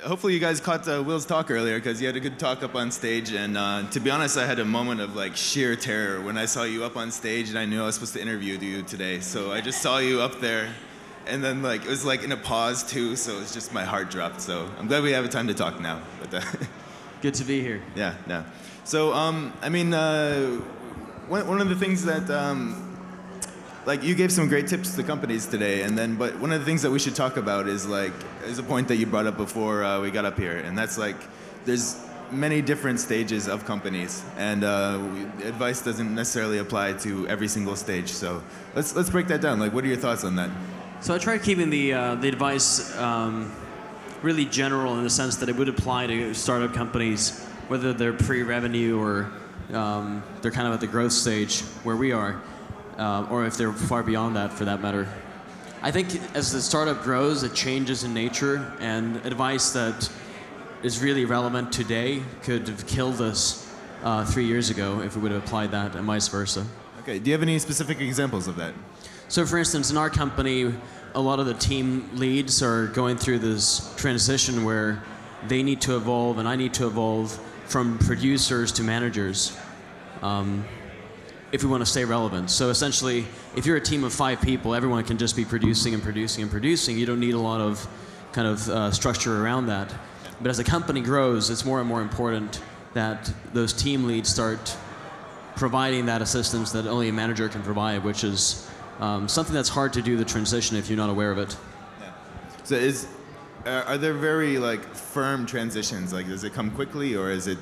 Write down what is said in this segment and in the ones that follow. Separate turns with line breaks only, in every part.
Hopefully you guys caught Will's talk earlier because he had a good talk up on stage, and to be honest, I had a moment of like sheer terror when I saw you up on stage and I knew I was supposed to interview you today. So I just saw you up there, and then like it was like in a pause too, so it's just my heart dropped. So I'm glad we have a time to talk now. But,
good to be here.
Yeah, yeah. So I mean, one of the things that like you gave some great tips to companies today, and then but one of the things that we should talk about is a point that you brought up before we got up here, and that's like there's many different stages of companies, and advice doesn't necessarily apply to every single stage. So let's break that down. Like, what are your thoughts on that?
So I tried keeping the advice really general in the sense that it would apply to startup companies, whether they're pre-revenue or they're kind of at the growth stage where we are. Or if they're far beyond that, for that matter. I think as the startup grows, it changes in nature, and advice that is really relevant today could have killed us 3 years ago if we would have applied that, and vice versa.
Okay, do you have any specific examples of that?
So for instance, in our company, a lot of the team leads are going through this transition where they need to evolve, and I need to evolve from producers to managers. If we want to stay relevant. So essentially, if you're a team of 5 people, everyone can just be producing and producing and producing. You don't need a lot of kind of structure around that. But as the company grows, it's more and more important that those team leads start providing that assistance that only a manager can provide, which is something that's hard to do the transition if you're not aware of it.
Yeah. So are there very like firm transitions? Like, does it come quickly, or is it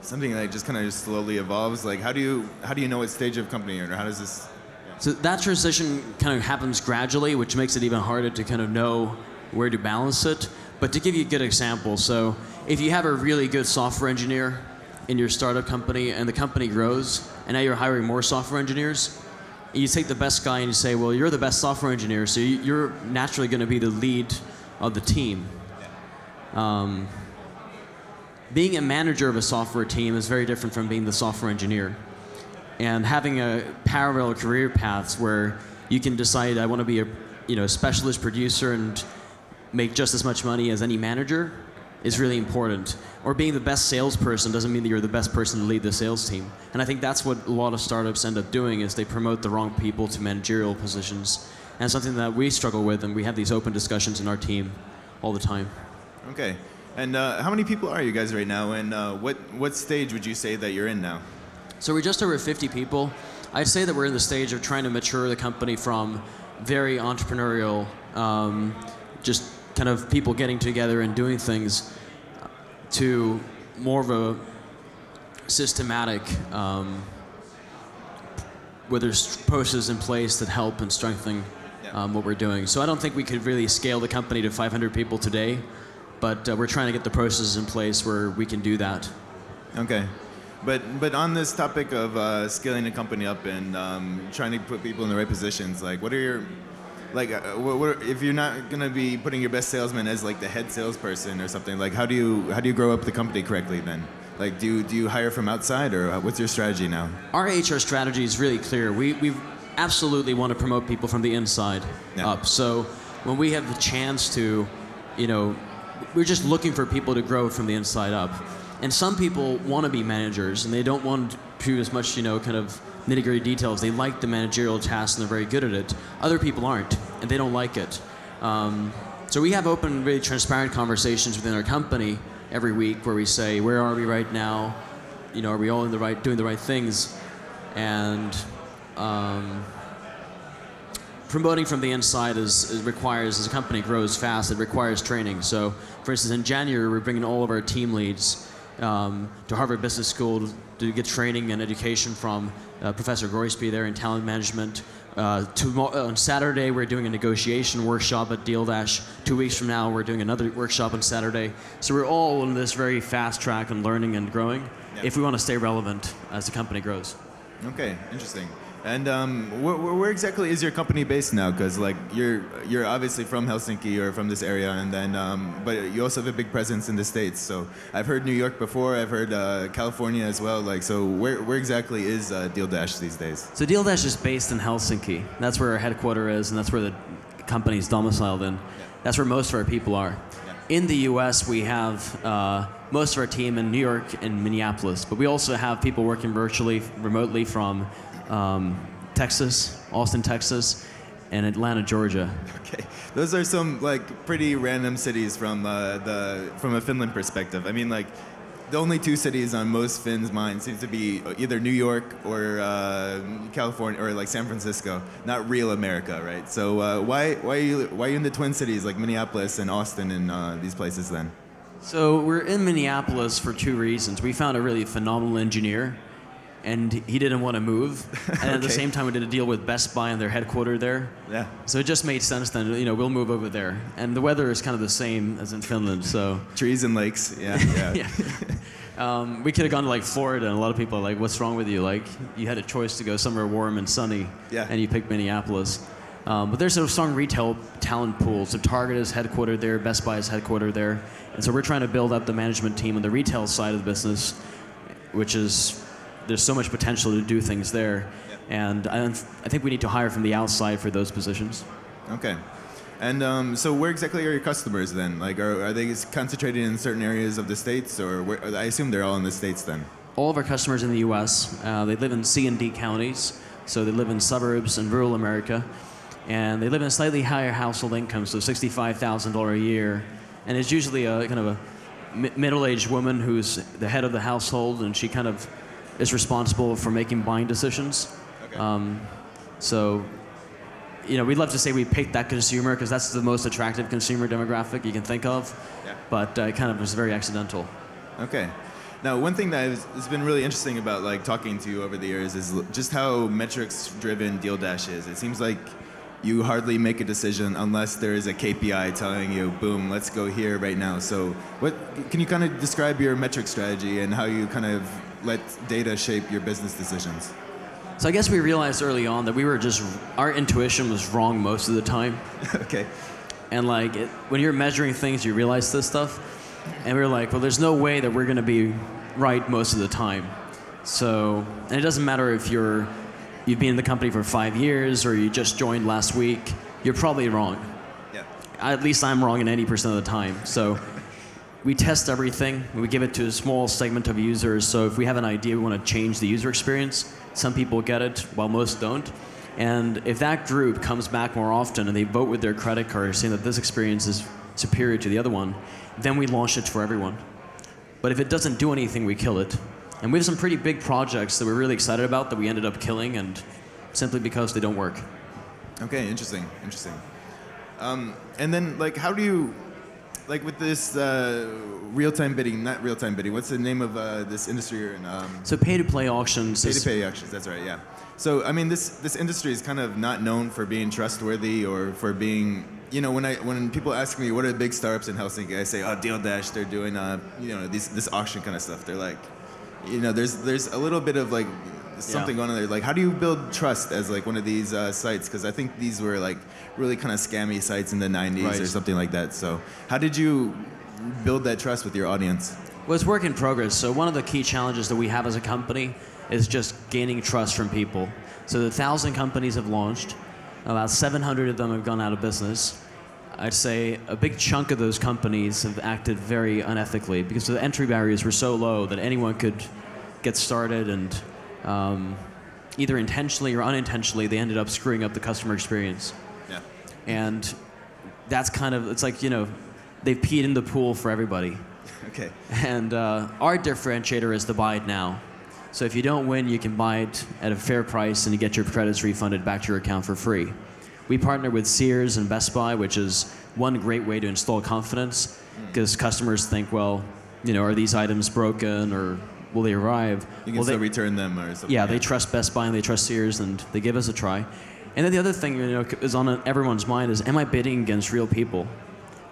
something that just kind of slowly evolves? Like, how do you know what stage of company you're in, or how does this? Yeah.
So that transition kind of happens gradually, which makes it even harder to kind of know where to balance it. But to give you a good example, so if you have a really good software engineer in your startup company and the company grows, and now you're hiring more software engineers, and you take the best guy and you say, well, you're the best software engineer, so you're naturally going to be the lead of the team. Being a manager of a software team is very different from being the software engineer. And having a parallel career paths where you can decide I want to be a specialist producer and make just as much money as any manager is really important. Or being the best salesperson doesn't mean that you're the best person to lead the sales team. And I think that's what a lot of startups end up doing, is they promote the wrong people to managerial positions. And something that we struggle with, and we have these open discussions in our team all the time.
Okay. And how many people are you guys right now, and what stage would you say that you're in now?
So we're just over 50 people. I'd say that we're in the stage of trying to mature the company from very entrepreneurial, just kind of people getting together and doing things, to more of a systematic, where there's processes in place that help in strengthening what we're doing. So I don't think we could really scale the company to 500 people today, but we're trying to get the processes in place where we can do that. Okay.
But on this topic of scaling a company up and trying to put people in the right positions, like what are your, like if you're not going to be putting your best salesman as like the head salesperson or something, like how do you grow up the company correctly then? Like do you hire from outside, or what's your strategy now?
Our HR strategy is really clear. We absolutely want to promote people from the inside up. So when we have the chance to, we're just looking for people to grow from the inside up. And some people want to be managers, and they don't want to do as much, kind of nitty-gritty details. They like the managerial tasks, and they're very good at it. Other people aren't, and they don't like it. So we have open, really transparent conversations within our company every week where we say, where are we right now? Are we all doing the right things? And promoting from the inside requires, as a company grows fast, it requires training. So, for instance, in January, we're bringing all of our team leads to Harvard Business School to get training and education from Professor Groysby there in talent management. On Saturday, we're doing a negotiation workshop at Deal Dash. 2 weeks from now, we're doing another workshop on Saturday. So we're all on this very fast track on learning and growing if we want to stay relevant as the company grows.
Okay, interesting. And where exactly is your company based now? Because like you're obviously from Helsinki or from this area, and then but you also have a big presence in the States. So I've heard New York before. I've heard California as well. Like, so where exactly is Deal Dash these days?
So Deal Dash is based in Helsinki. That's where our headquarters is, and that's where the company's domiciled in. That's where most of our people are. in the U.S., we have most of our team in New York and Minneapolis, but we also have people working remotely from Texas, Austin, Texas, and Atlanta, Georgia.
Okay, those are some like pretty random cities from a Finland perspective. I mean, like the only two cities on most Finns' minds seems to be either New York or California or like San Francisco, not real America, right? So why are you in the Twin Cities like Minneapolis and Austin and these places then?
So we're in Minneapolis for two reasons. We found a really phenomenal engineer, and he didn't want to move. And at the same time, we did a deal with Best Buy and their headquarters there. Yeah. So it just made sense then, we'll move over there. And the weather is kind of the same as in Finland, so.
Trees and lakes, yeah.
Yeah. We could have gone to like Florida, and a lot of people are like, what's wrong with you? Like, you had a choice to go somewhere warm and sunny, and you picked Minneapolis. But there's a strong retail talent pool. So Target is headquartered there, Best Buy is headquartered there. And so we're trying to build up the management team on the retail side of the business, which is, there's so much potential to do things there. And I think we need to hire from the outside for those positions.
Okay. And so where exactly are your customers then? Like, are they concentrated in certain areas of the States, or I assume they're all in the States then?
All of our customers in the U.S., they live in C and D counties, so they live in suburbs and rural America. And they live in a slightly higher household income, so $65,000 a year. And it's usually a kind of a middle-aged woman who's the head of the household, and she kind of is responsible for making buying decisions. Okay. So, we'd love to say we picked that consumer because that's the most attractive consumer demographic you can think of, but it kind of was very accidental.
Okay. Now, one thing that has been really interesting about like talking to you over the years is just how metrics-driven DealDash is. It seems like you hardly make a decision unless there is a KPI telling you, boom, let's go here right now. So can you kind of describe your metric strategy and how you kind of let data shape your business decisions?
So I guess we realized early on that our intuition was wrong most of the time.
Okay.
And like, when you're measuring things, you realize this stuff. And we were like, well, there's no way that we're going to be right most of the time. So, and it doesn't matter if you've been in the company for 5 years or you just joined last week, you're probably wrong. Yeah. At least I'm wrong in 80% of the time. So we test everything. We give it to a small segment of users. So if we have an idea, we want to change the user experience. Some people get it, while most don't. And if that group comes back more often and they vote with their credit card saying that this experience is superior to the other one, then we launch it for everyone. But if it doesn't do anything, we kill it. And we have some pretty big projects that we're really excited about that we ended up killing, and simply because they don't work. Okay, interesting.
And then, like, how do you, like, with this real-time bidding, not real-time bidding, what's the name of this industry you're in?
So pay-to-play auctions.
Pay-to-play auctions, that's right, yeah. So, I mean, this industry is kind of not known for being trustworthy or for being, when people ask me what are the big startups in Helsinki, I say, oh, DealDash, they're doing, this auction kind of stuff. They're like, there's a little bit of like something going on there. Like, how do you build trust as like one of these sites? Because I think these were like really kind of scammy sites in the 90s or something like that. So how did you build that trust with your audience?
Well, it's work in progress. So one of the key challenges that we have as a company is just gaining trust from people. So the 1,000 companies have launched. About 700 of them have gone out of business. I'd say a big chunk of those companies have acted very unethically because the entry barriers were so low that anyone could get started, and either intentionally or unintentionally, they ended up screwing up the customer experience. Yeah. And that's kind of, it's like, they've peed in the pool for everybody.
Okay.
And our differentiator is the buy it now. So if you don't win, you can buy it at a fair price and you get your credits refunded back to your account for free. We partner with Sears and Best Buy, which is one great way to install confidence, because customers think, well, are these items broken or will they arrive?
You can still return them or something.
Yeah, they trust Best Buy and they trust Sears, and they give us a try. And then the other thing, is on everyone's mind is, am I bidding against real people?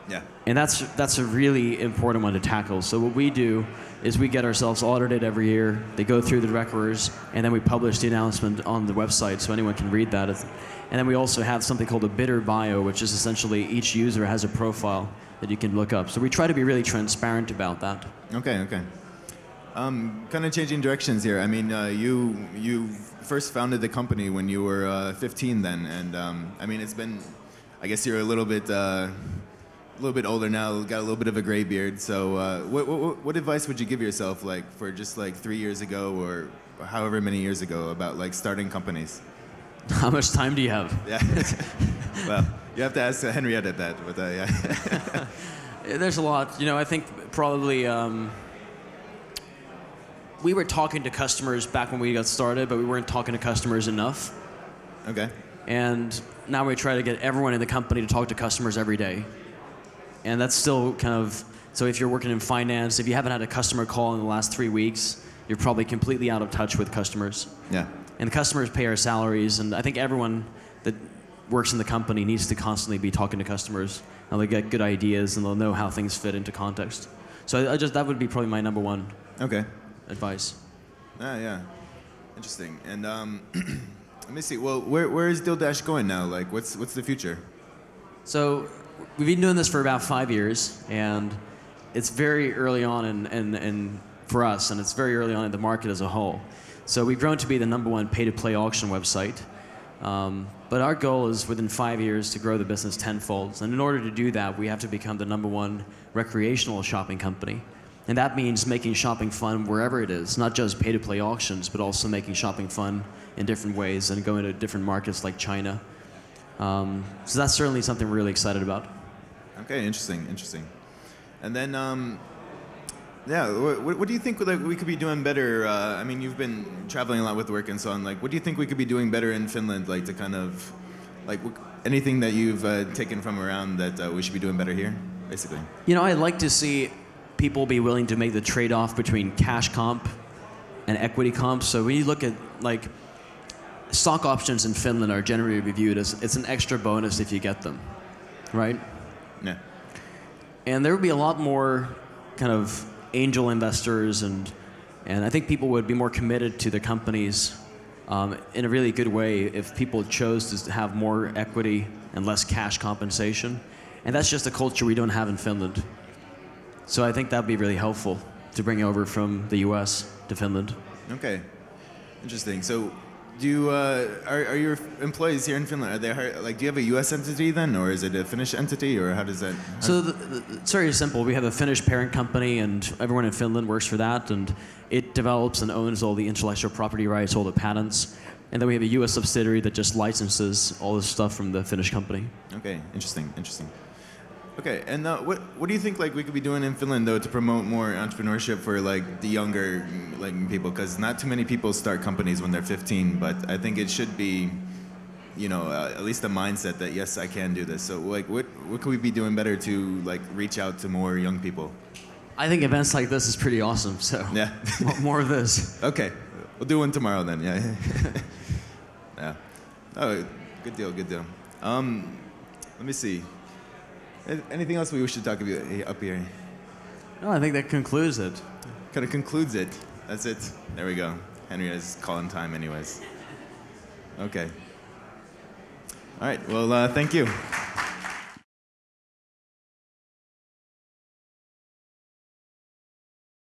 Yeah. And that's a really important one to tackle. So what we do is we get ourselves audited every year. They go through the records, and then we publish the announcement on the website so anyone can read that. And then we also have something called a bidder bio, which is essentially each user has a profile that you can look up. So we try to be really transparent about that.
Okay. Kind of changing directions here. I mean, you first founded the company when you were 15 then, and I mean, it's been, I guess you're a little bit little bit older now, got a little bit of a gray beard. So what advice would you give yourself, like for just like 3 years ago or however many years ago, about like starting companies?
How much time do you have?
Yeah. Well, you have to ask Henrietta that, but yeah.
There's a lot. You know, I think probably we were talking to customers back when we got started, but we weren't talking to customers enough.
Okay.
And now we try to get everyone in the company to talk to customers every day. And that's still kind of, so if you're working in finance, if you haven't had a customer call in the last 3 weeks, you're probably completely out of touch with customers.
Yeah.
And the customers pay our salaries, and I think everyone that works in the company needs to constantly be talking to customers, and they'll get good ideas, and they'll know how things fit into context. So that would be probably my number one advice.
Yeah. Interesting. And let me see. Well, where is DealDash going now? Like, what's the future?
So we've been doing this for about 5 years, and it's very early on in for us, and it's very early on in the market as a whole. So we've grown to be the #1 pay-to-play auction website. But our goal is within 5 years to grow the business tenfold. And in order to do that, we have to become the #1 recreational shopping company. And that means making shopping fun wherever it is, not just pay-to-play auctions, but also making shopping fun in different ways and going to different markets like China. So that's certainly something we're really excited about.
Okay, interesting. And then, what do you think like, we could be doing better? I mean, you've been traveling a lot with work and so on. Like, what do you think we could be doing better in Finland? Like, to kind of, like, anything that you've taken from around that we should be doing better here, basically?
You know, I'd like to see people be willing to make the trade-off between cash comp and equity comp. So when you look at, like, stock options in Finland are generally reviewed as it's an extra bonus if you get them, right?
Yeah.
And there would be a lot more kind of angel investors, and I think people would be more committed to the companies in a really good way if people chose to have more equity and less cash compensation. And that's just a culture we don't have in Finland. So I think that would be really helpful to bring over from the US to Finland. Okay.
Interesting. So do you, are your employees here in Finland, are they like, do you have a US entity then, or is it a Finnish entity, or how does that?
So it's very simple. We have a Finnish parent company, and everyone in Finland works for that, and it develops and owns all the intellectual property rights, all the patents. And then we have a US subsidiary that just licenses all this stuff from the Finnish company.
Okay, interesting. Okay, and what do you think like we could be doing in Finland though to promote more entrepreneurship for like the younger like people? Because not too many people start companies when they're 15, but I think it should be, you know, at least a mindset that yes, I can do this. So like, what could we be doing better to like reach out to more young people?
I think events like this is pretty awesome. So
yeah,
more of this.
Okay, we'll do one tomorrow then. Yeah. Yeah. Oh, good deal. Let me see. Anything else we should talk about up here?
No, I think that concludes it.
Kind of concludes it. That's it. There we go. Henrietta's calling time anyways. Okay. All right. Well, thank you.